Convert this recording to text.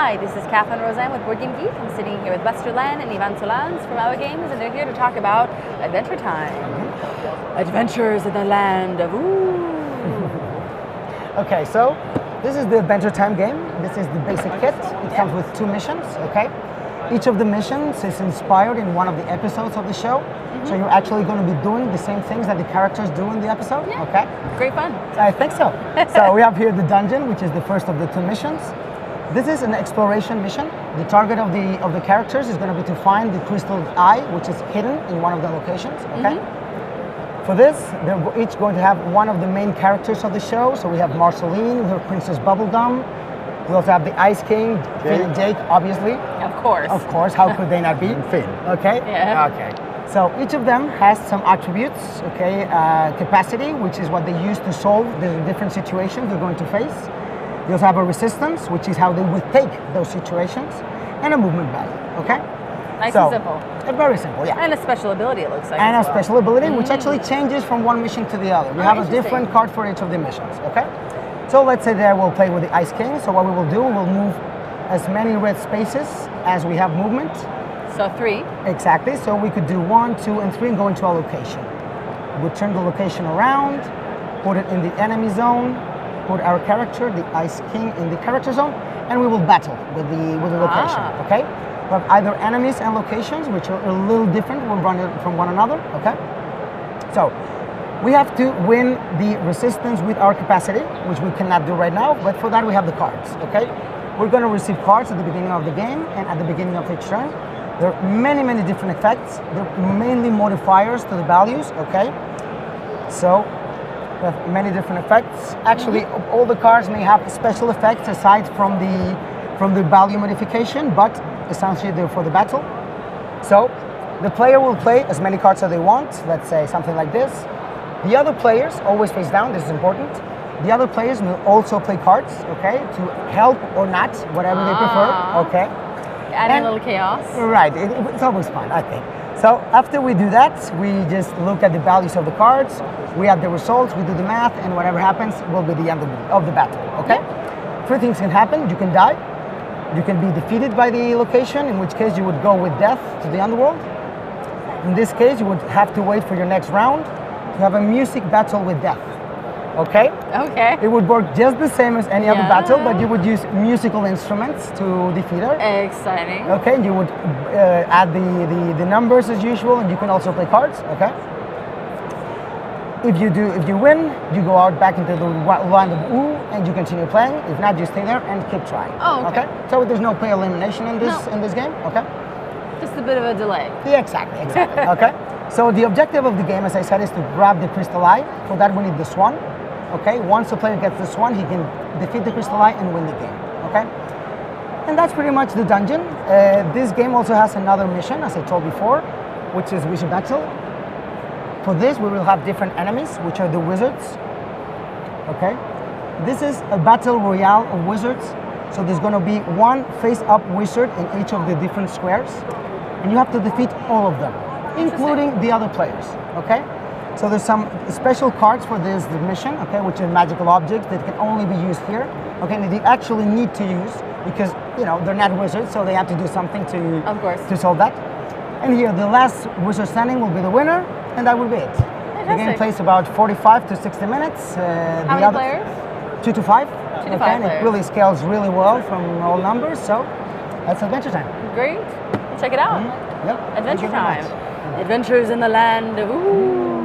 Hi, this is Catherine Roseanne with BoardGameGeek. I'm sitting here with Buster Lan and Ivan Solans from Our Games, and they're here to talk about Adventure Time. Adventures in the land of ooh. Okay, so this is the Adventure Time game. This is the basic kit. It comes with 2 missions, okay? Each of the missions is inspired in one of the episodes of the show. So you're actually going to be doing the same things that the characters do in the episode, okay? Great fun. I think so. So we have here the dungeon, which is the first of the 2 missions. This is an exploration mission. The target of the characters is going to be to find the crystal eye, which is hidden in one of the locations, okay? For this, they're each going to have one of the main characters of the show. So we have Marceline, we have Princess Bubblegum. We also have the Ice King, Finn and Jake, obviously. Of course. Of course, how could they not be? Finn. Okay? Yeah. Okay. So each of them has some attributes, okay? Capacity, which is what they use to solve the different situations they're going to face. They also have a resistance, which is how they would take those situations, and a movement value, okay? Nice and simple. Very simple, yeah. And a special ability, it looks like. And a special ability, which actually changes from one mission to the other. We have a different card for each of the missions, okay? So let's say there we'll play with the Ice King. So what we will do, we'll move as many red spaces as we have movement. So 3. Exactly. So we could do 1, 2, and 3 and go into a location. We'll turn the location around, put it in the enemy zone, put our character, the Ice King, in the character zone, and we will battle with the location. Okay. We have either enemies and locations, which are a little different from one another. Okay. So we have to win the resistance with our capacity, which we cannot do right now, but for that we have the cards, okay? We're going to receive cards at the beginning of the game and at the beginning of each turn. There are many, many different effects. They're mainly modifiers to the values, okay? So we have many different effects. Actually, all the cards may have special effects aside from the value modification, but essentially they're for the battle. So the player will play as many cards as they want, let's say something like this. The other players always face down, this is important. The other players will also play cards, okay, to help or not, whatever they prefer, okay? Adding a little chaos. Right, it's always fun, I think. So after we do that, we just look at the values of the cards, we have the results, we do the math, and whatever happens will be the end of the battle, okay? 3 things can happen. You can die, you can be defeated by the location, in which case you would go with death to the underworld. In this case, you would have to wait for your next round. You have a music battle with death, okay? Okay. It would work just the same as any other battle, but you would use musical instruments to defeat her. Exciting. Okay, you would add the numbers as usual, and you can also play cards, okay? If you win, you go out back into the land of ooh, and you continue playing. If not, you stay there and keep trying. Oh, okay. So there's no player elimination in this game, okay? Just a bit of a delay. Yeah, exactly, okay? So the objective of the game, as I said, is to grab the crystal eye. For that, we need the swan. Okay, once the player gets the swan, he can defeat the crystal eye and win the game. Okay, and that's pretty much the dungeon. This game also has another mission, as I told before, which is wizard battle. For this, we will have different enemies, which are the wizards. Okay, this is a battle royale of wizards. So there's going to be one face-up wizard in each of the different squares, and you have to defeat all of them, including the other players, okay? So there's some special cards for this mission, okay, which are magical objects that can only be used here, okay, and they actually need to use because, you know, they're not wizards, so they have to do something to solve that. And here, the last wizard standing will be the winner, and that will be it. Fantastic. The game plays about 45 to 60 minutes. How many players? 2 to 5. 2 to 5 and it really scales really well from all numbers, so that's Adventure Time. Great. Check it out. Yep. Adventure Time. Adventures in the land of ooh.